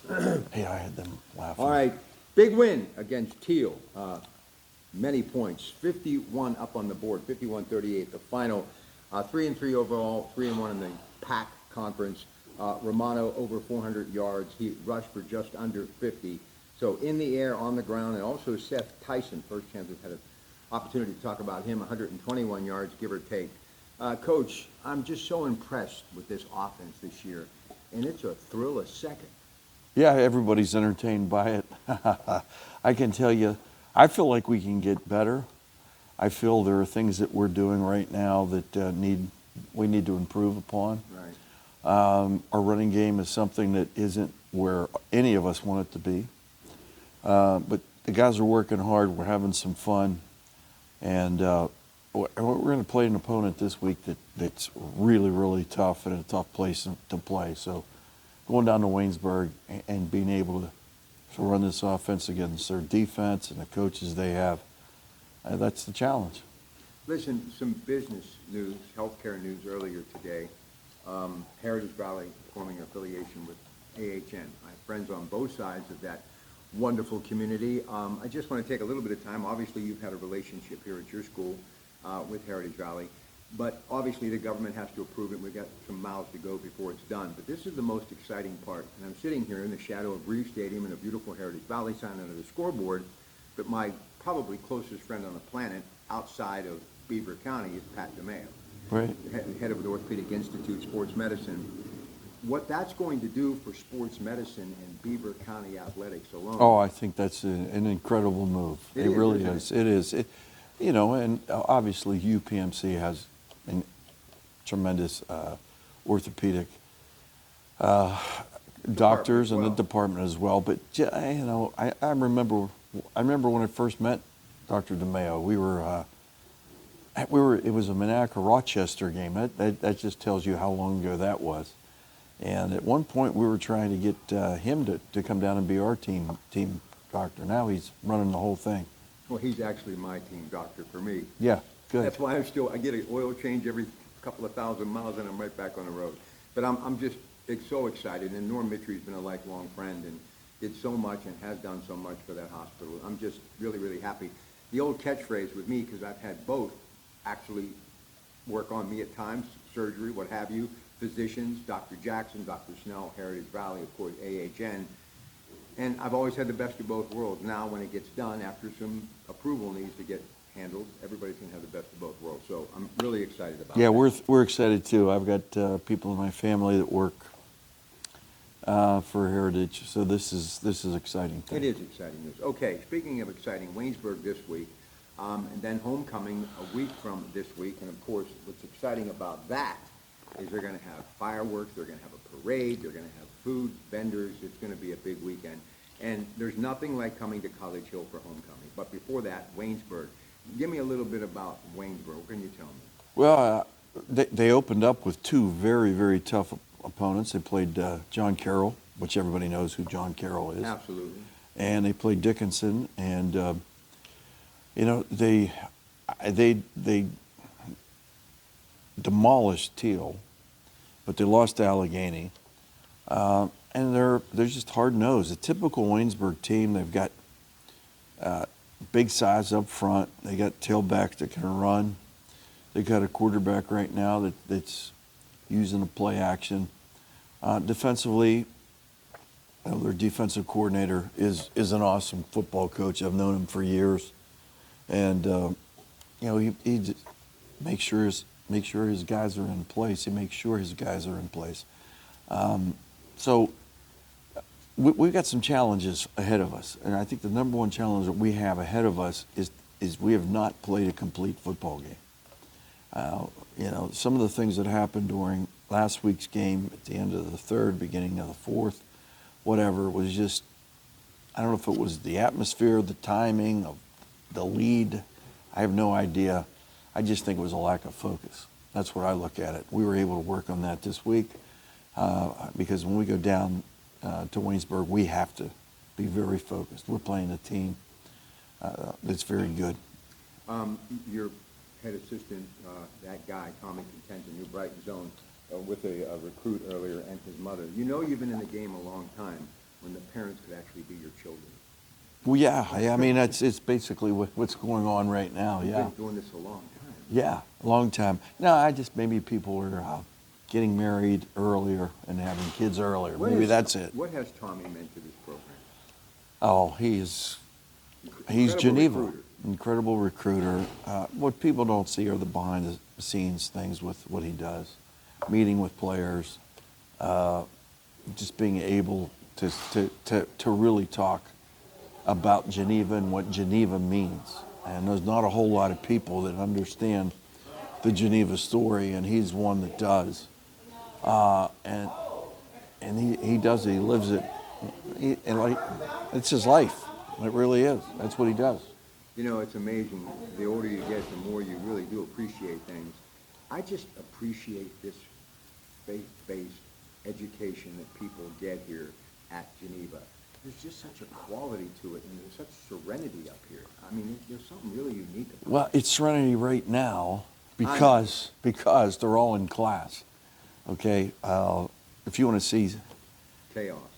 Hey, I had them laughing. All right, big win against Teal. Many points, 51 up on the board, 51-38. The final, 3-3 overall, 3-1 in the PAC conference. Romano over 400 yards. He rushed for just under 50. So in the air, on the ground, and also Seth Tyson, first chance we've had an opportunity to talk about him, 121 yards, give or take. Coach, I'm just so impressed with this offense this year, and it's a thrill a second. Yeah, everybody's entertained by it. I can tell you, I feel like we can get better. I feel there are things that we're doing right now that we need to improve upon. Right. Our running game is something that isn't where any of us want it to be. But the guys are working hard. We're having some fun. And we're going to play an opponent this week that's really, really tough and a tough place to play. So going down to Waynesburg and being able to run this offense against their defense and the coaches they have, that's the challenge. Listen, some business news, healthcare news earlier today. Heritage Valley forming an affiliation with AHN. I have friends on both sides of that wonderful community. I just want to take a little bit of time. Obviously, you've had a relationship here at your school with Heritage Valley, but obviously the government has to approve it. We've got some miles to go before it's done. But this is the most exciting part. And I'm sitting here in the shadow of Reeve Stadium in a beautiful Heritage Valley sign under the scoreboard. But my probably closest friend on the planet outside of Beaver County is Pat DeMeo, Right. head of the Orthopedic Institute, Sports Medicine. What that's going to do for sports medicine and Beaver County athletics alone. Oh, I think that's an incredible move. It really is. It is. And obviously UPMC has a tremendous orthopedic doctors and the department as well. But I remember when I first met Dr. DeMeo. We were. It was a Monaca Rochester game. That just tells you how long ago that was. And at one point we were trying to get him to come down and be our team doctor. Now he's running the whole thing. Well, he's actually my team doctor for me. Yeah, good. That's why I get an oil change every couple of thousand miles and I'm right back on the road. But I'm just so excited. And Norm Mitry's been a lifelong friend and did so much and has done so much for that hospital. I'm just really, really happy. The old catchphrase with me, because I've had both actually work on me at times, surgery, what have you, physicians, Dr. Jackson, Dr. Snell, Heritage Valley, of course, AHN. And I've always had the best of both worlds. Now, when it gets done, after some approval needs to get handled, everybody's going to have the best of both worlds. So I'm really excited about it. Yeah, we're excited too. I've got people in my family that work for Heritage, so this is exciting thing. It is exciting news. Okay, speaking of exciting, Waynesburg this week, and then homecoming a week from this week. And of course, what's exciting about that is they're going to have fireworks, they're going to have a parade, they're going to have food, vendors. It's going to be a big weekend. And there's nothing like coming to College Hill for homecoming. But before that, Waynesburg. Give me a little bit about Waynesburg. What can you tell me? Well, they opened up with two very, very tough opponents. They played John Carroll, which everybody knows who John Carroll is. Absolutely. And they played Dickinson, and they demolished Teal, but they lost to Allegheny. And they're just hard-nosed. A typical Waynesburg team. They've got big size up front. They got tailbacks that can run. They got a quarterback right now that's using the play action. Defensively, their defensive coordinator is an awesome football coach. I've known him for years, and he just makes sure his guys are in place. He makes sure his guys are in place. So we've got some challenges ahead of us, and I think the number one challenge that we have ahead of us is we have not played a complete football game. Some of the things that happened during last week's game at the end of the third, beginning of the fourth, whatever, was just, I don't know if it was the atmosphere, the timing of the lead. I have no idea. I just think it was a lack of focus. That's what I look at it. We were able to work on that this week because when we go down to Waynesburg, we have to be very focused. We're playing a team that's very good. Your head assistant, that guy, Tommy Contention, New Brighton Zone, with a recruit earlier and his mother. You've been in the game a long time. When the actually be your children. Well, yeah, I mean, it's basically what's going on right now, You've yeah. been doing this a long time. Yeah, a long time. No, maybe people are getting married earlier and having kids earlier. Maybe that's it. What has Tommy meant to this program? Oh, he's Incredible Geneva. recruiter. Incredible recruiter. What people don't see are the behind the scenes things with what he does. Meeting with players, just being able to really talk about Geneva and what Geneva means. And there's not a whole lot of people that understand the Geneva story, and he's one that does. And he does it. He lives it. It's his life. It really is. That's what he does. You know, it's amazing. The older you get, the more you really do appreciate things. I just appreciate this faith-based education that people get here at Geneva. There's just such a quality to it, and there's such serenity up here. I mean, there's something really unique about it. Well, it's serenity right now because they're all in class. Okay, if you want to see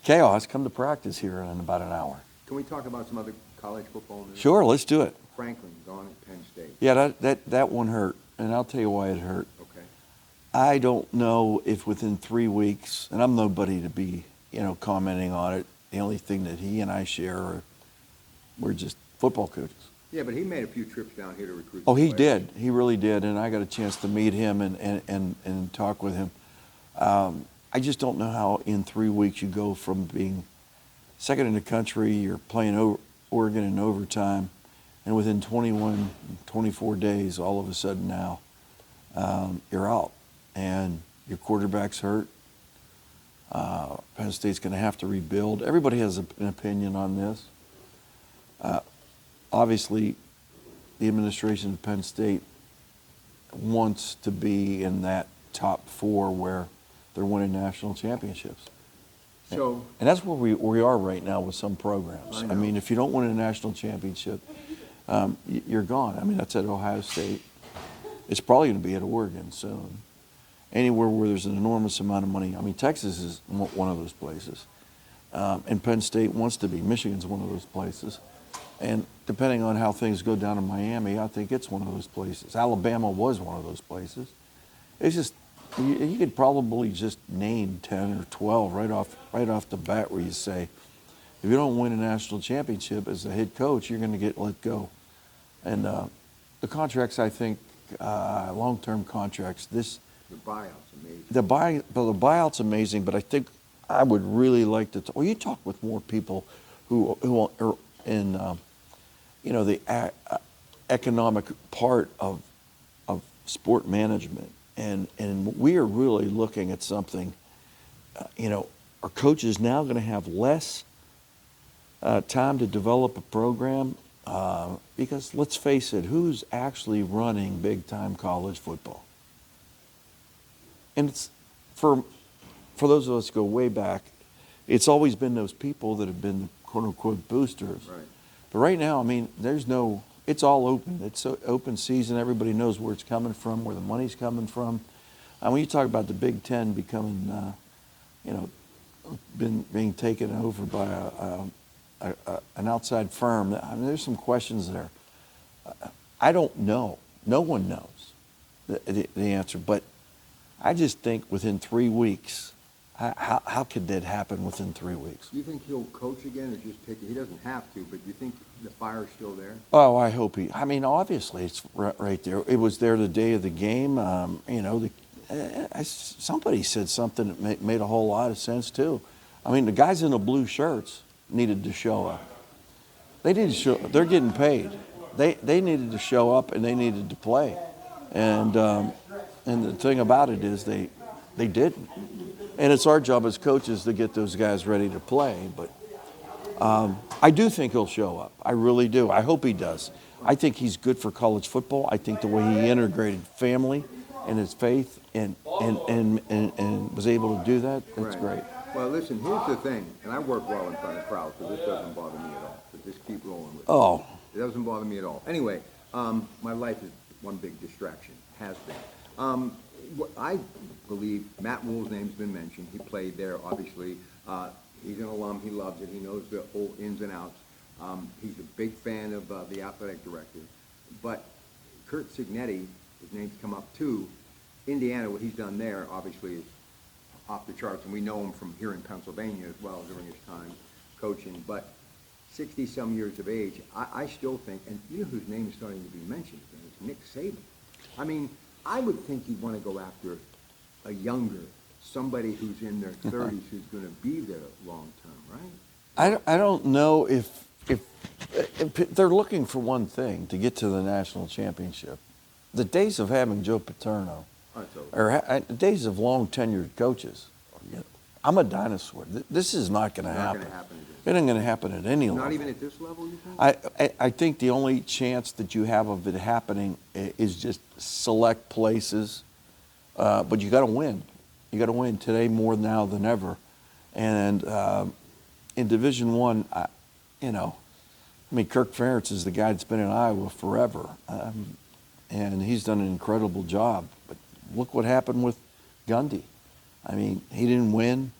chaos, come to practice here in about an hour. Can we talk about some other college football news? Sure, let's do it. Franklin gone at Penn State. Yeah, that one hurt, and I'll tell you why it hurt. Okay. I don't know if within 3 weeks, and I'm nobody to be, commenting on it. The only thing that he and I share are we're just football coaches. Yeah, but he made a few trips down here to recruit. Oh, he players. did. He really did, and I got a chance to meet him and talk with him. I just don't know how in 3 weeks you go from being second in the country, you're playing Oregon in overtime, and within 21, 24 days, all of a sudden now, you're out, and your quarterback's hurt. Penn State's going to have to rebuild. Everybody has an opinion on this. Obviously, the administration of Penn State wants to be in that top 4 where they're winning national championships. So, And that's where we are right now with some programs. I I mean, know. if you don't win a national championship, you're gone. I mean, that's at Ohio State. It's probably going to be at Oregon soon. Anywhere where there's an enormous amount of money. I mean, Texas is one of those places. And Penn State wants to be. Michigan's one of those places. And depending on how things go down in Miami, I think it's one of those places. Alabama was one of those places. It's just, you could probably just name 10 or 12 right off the bat where you say, if you don't win a national championship as a head coach, you're going to get let go. And the contracts, I think, long-term contracts, the buyout's amazing. the buyout's amazing, but I think I would really like to. You talk with more people who are in, the economic part of sport management, and we are really looking at something. Are coaches now going to have less time to develop a program? Because let's face it, who's actually running big-time college football? And it's for those of us who go way back, it's always been those people that have been quote-unquote boosters. Right. But right now, I mean, it's all open. It's open season. Everybody knows where it's coming from, where the money's coming from. And when you talk about the Big Ten becoming, being taken over by an outside firm, I mean, there's some questions there. I don't know. No one knows the answer. But I just think within 3 weeks, how could that happen within 3 weeks? Do you think he'll coach again or just take it? He doesn't have to, but do you think the fire's still there? Oh, I hope I mean, obviously, it's right there. It was there the day of the game. Somebody said something that made a whole lot of sense, too. I mean, the guys in the blue shirts needed to show up. They needed to show. They're getting paid. They needed to show up and they needed to play. And the thing about it is they didn't. And it's our job as coaches to get those guys ready to play. But I do think he'll show up. I really do. I hope he does. I think he's good for college football. I think the way he integrated family and his faith and was able to do that, that's Right. great. Well, listen, here's the thing, and I work well in front of crowds, so this doesn't bother me at all. So just keep rolling with it. Oh, It doesn't bother me at all. Anyway, my life is one big distraction, has been. I believe Matt Wool's name's been mentioned. He played there, obviously. He's an alum. He loves it. He knows the whole ins and outs. He's a big fan of the athletic director. But Kurt Signetti, his name's come up too. Indiana, what he's done there, obviously, is off the charts, and we know him from here in Pennsylvania as well during his time coaching. But 60-some years of age, I still think, and you know whose name is starting to be mentioned again, is Nick Saban. I mean, I would think he'd want to go after a younger, somebody who's in their 30s who's going to be there long term, right? I don't know if they're looking for one thing, to get to the national championship. The days of having Joe Paterno, Oh, it's over. or days of long tenured coaches, I'm a dinosaur. This is not going to Not happen. gonna happen again. It ain't going to happen at any level. Not even at this level, you think? I think the only chance that you have of it happening is just select places, but you got to win. You got to win today more now than ever, and in Division I, Kirk Ferentz is the guy that's been in Iowa forever, and he's done an incredible job. But look what happened with Gundy. I mean, he didn't win,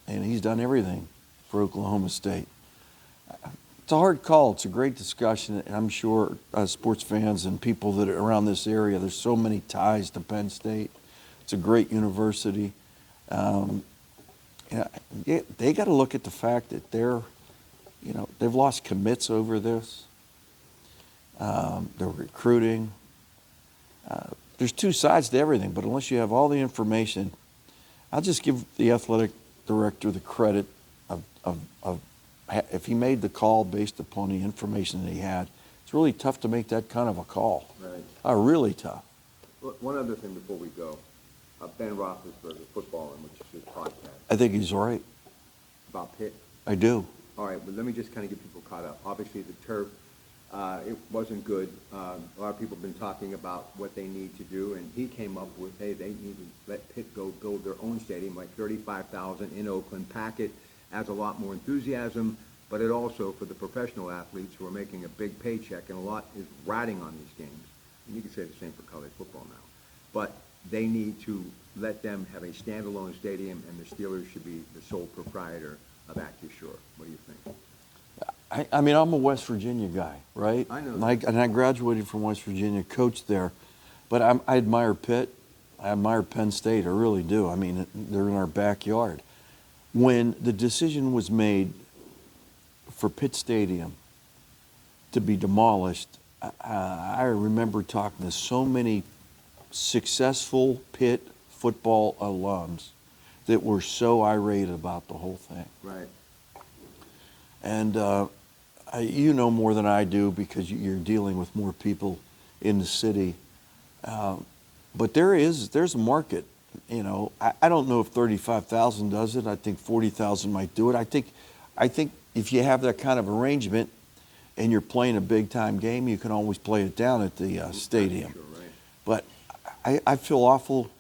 and he's done everything for Oklahoma State. It's a hard call. It's a great discussion, and I'm sure sports fans and people that are around this area, there's so many ties to Penn State. It's a great university. They got to look at the fact that they've lost commits over this. They're recruiting. There's two sides to everything, but unless you have all the information, I'll just give the athletic director the credit of if he made the call based upon the information that he had. It's really tough to make that kind of a call. Right. Really tough. One other thing before we go. Ben Roethlisberger, football, which is his podcast, I think he's right. about Pitt. I do. All right, but let me just kind of get people caught up. Obviously, the turf, it wasn't good. A lot of people have been talking about what they need to do, and he came up with, hey, they need to let Pitt go build their own stadium, like 35,000 in Oakland. Pack it, adds a lot more enthusiasm, but it also, for the professional athletes who are making a big paycheck, and a lot is riding on these games, and you can say the same for college football now, but they need to let them have a standalone stadium, and the Steelers should be the sole proprietor of Active Shore. What do you think? I mean, I'm a West Virginia guy, right? I know And I graduated from West Virginia, coached there. But I admire Pitt. I admire Penn State. I really do. I mean, they're in our backyard. When the decision was made for Pitt Stadium to be demolished, I remember talking to so many successful Pitt football alums that were so irate about the whole thing. Right. And you know more than I do because you're dealing with more people in the city. But there's a market. I don't know if 35,000 does it. I think 40,000 might do it. I think if you have that kind of arrangement and you're playing a big time game, you can always play it down at the stadium. Sure, right. But I feel awful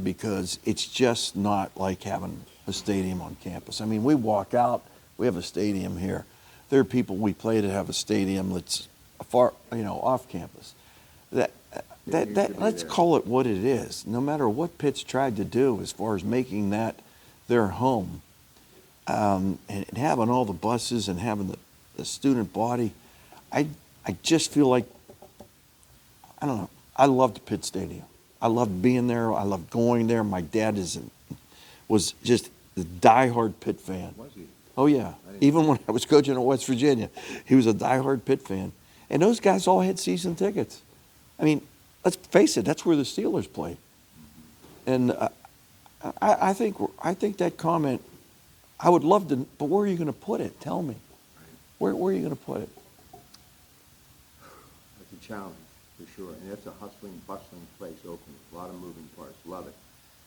because it's just not like having a stadium on campus. I mean, we walk out, we have a stadium here. There are people we play that have a stadium that's far, off campus. Let's call it what it is. No matter what Pitt's tried to do as far as making that their home, and having all the buses and having the student body, I just feel like, I don't know. I loved Pitt Stadium. I loved being there. I loved going there. My dad was just a diehard Pitt fan. Was he? Oh, yeah. Even when I was coaching at West Virginia, he was a diehard Pitt fan. And those guys all had season tickets. I mean, let's face it, that's where the Steelers played. And I think that comment, I would love to, but where are you going to put it? Tell me. Where are you going to put it? That's a challenge, for sure. And that's a hustling, bustling place, Oakland. A lot of moving parts. Love it.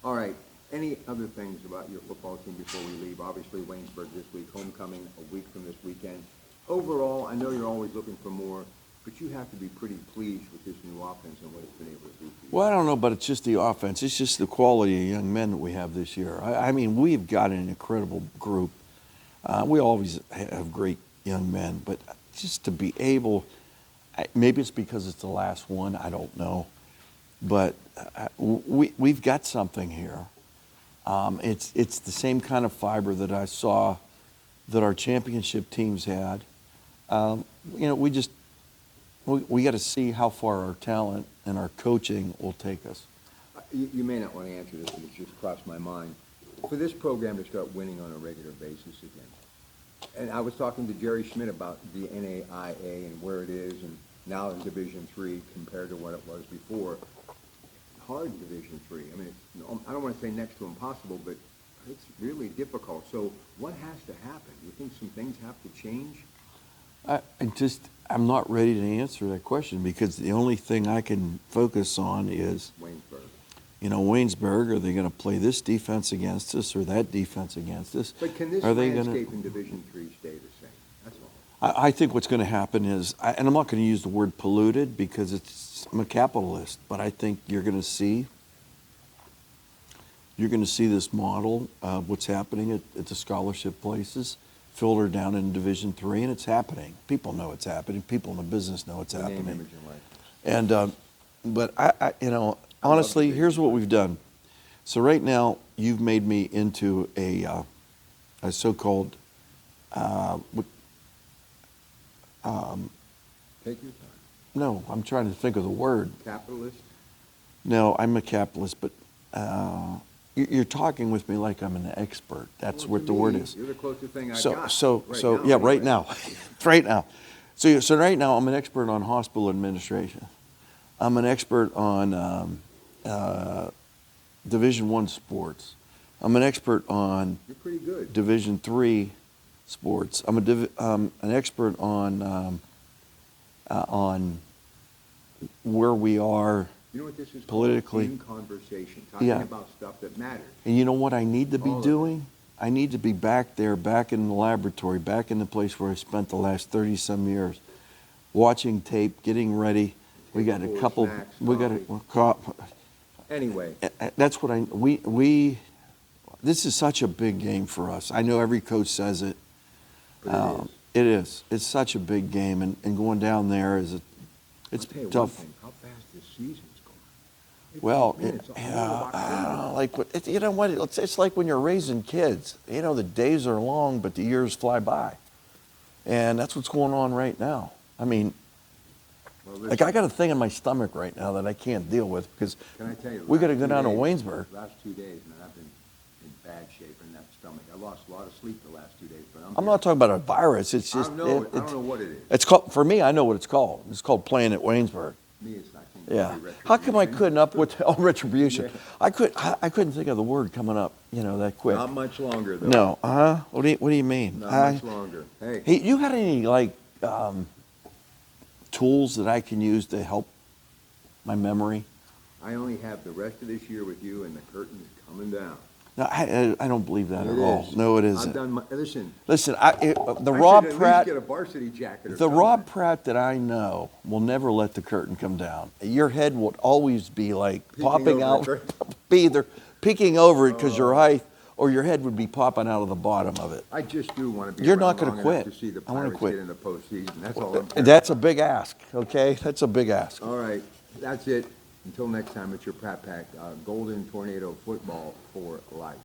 All right. Any other things about your football team before we leave? Obviously, Waynesburg this week, homecoming a week from this weekend. Overall, I know you're always looking for more, but you have to be pretty pleased with this new offense and what it's been able to do for you. Well, I don't know, but it's just the offense. It's just the quality of young men that we have this year. I mean, we've got an incredible group. We always have great young men, but just to be able, maybe it's because it's the last one, I don't know, but we've got something here. It's the same kind of fiber that I saw that our championship teams had. We got to see how far our talent and our coaching will take us. You may not want to answer this, but it's just crossed my mind. For this program to start winning on a regular basis again, and I was talking to Jerry Schmidt about the NAIA and where it is, and now in Division III compared to what it was before. Hard in Division III. I mean, I don't want to say next to impossible, but it's really difficult. So what has to happen? Do you think some things have to change? I'm not ready to answer that question because the only thing I can focus on is Waynesburg. Waynesburg, are they going to play this defense against us or that defense against us? But can this Are they landscape gonna, in Division III stay the same? That's all. I think what's going to happen is, and I'm not going to use the word polluted because I'm a capitalist, but I think you're going to see this model of what's happening at the scholarship places filter down in Division III, and it's happening. People know it's happening. People in the business know it's The name, happening. image, and likeness. And but honestly, here's what we've done. So right now, you've made me into a so-called Take your time. no, I'm trying to think of the word. Capitalist? No, I'm a capitalist, but you're talking with me like I'm an expert. That's Well, what to the word me, is. You're the closest thing I So, got. so, Right so, now, yeah, anyway. right now, right now. So right now, I'm an expert on hospital administration. I'm an expert on Division I sports. I'm an expert on You're pretty good. Division III sports. I'm an expert on where we are. You know what this is politically. called? In conversation, talking Yeah. about stuff that matters. And you know what I need to be All of it. doing? I need to be back there, back in the laboratory, back in the place where I spent the last 30-some years, watching tape, getting ready. We got a Taking couple. snacks, We got a. Anyway, That's what we. This is such a big game for us. I know every coach says it. but it is. It is. It's such a big game, and going down there it's I'll tell you one tough. thing, how fast this season's going. 18 Well, minutes, all of October. you know what? It's like when you're raising kids. The days are long, but the years fly by, and that's what's going on right now. I mean, Well, like listen, I got a thing in my stomach right now that I can't deal with because can I tell you, the we got to last go 2 down to days- Waynesburg. Last 2 days, man, I've been in bad shape in that stomach. I lost a lot of sleep the last 2 days, but I'm not talking about a virus. It's I just don't know. I don't know what it is. it's called for me. I know what it's called. It's called playing at Waynesburg. Me, it's I think. Yeah. maybe How come I retribution. couldn't up with retribution? Yeah. I couldn't think of the word coming up. That quick. Not much longer, though. No. What do you mean? Not much longer. Hey, Hey, you got any tools that I can use to help my memory? I only have the rest of this year with you, and the curtain's coming down. No, I don't believe that It at all. is. No, it I've isn't. done my, listen. Listen, the I Rob should at Pratt, least get a varsity jacket or the something. Rob Pratt that I know will never let the curtain come down. Your head will always be like Peeking popping over out, it. be either peeking over it because your height, or your head would be popping out of the bottom of it. I just do want to be You're around not gonna long enough quit. to see the I wanna Pirates quit. get in the postseason. That's all I'm That's a big ask, okay? That's a big ask. All right, that's it. Until next time, it's your Pratt Pack, Golden Tornado Football for life.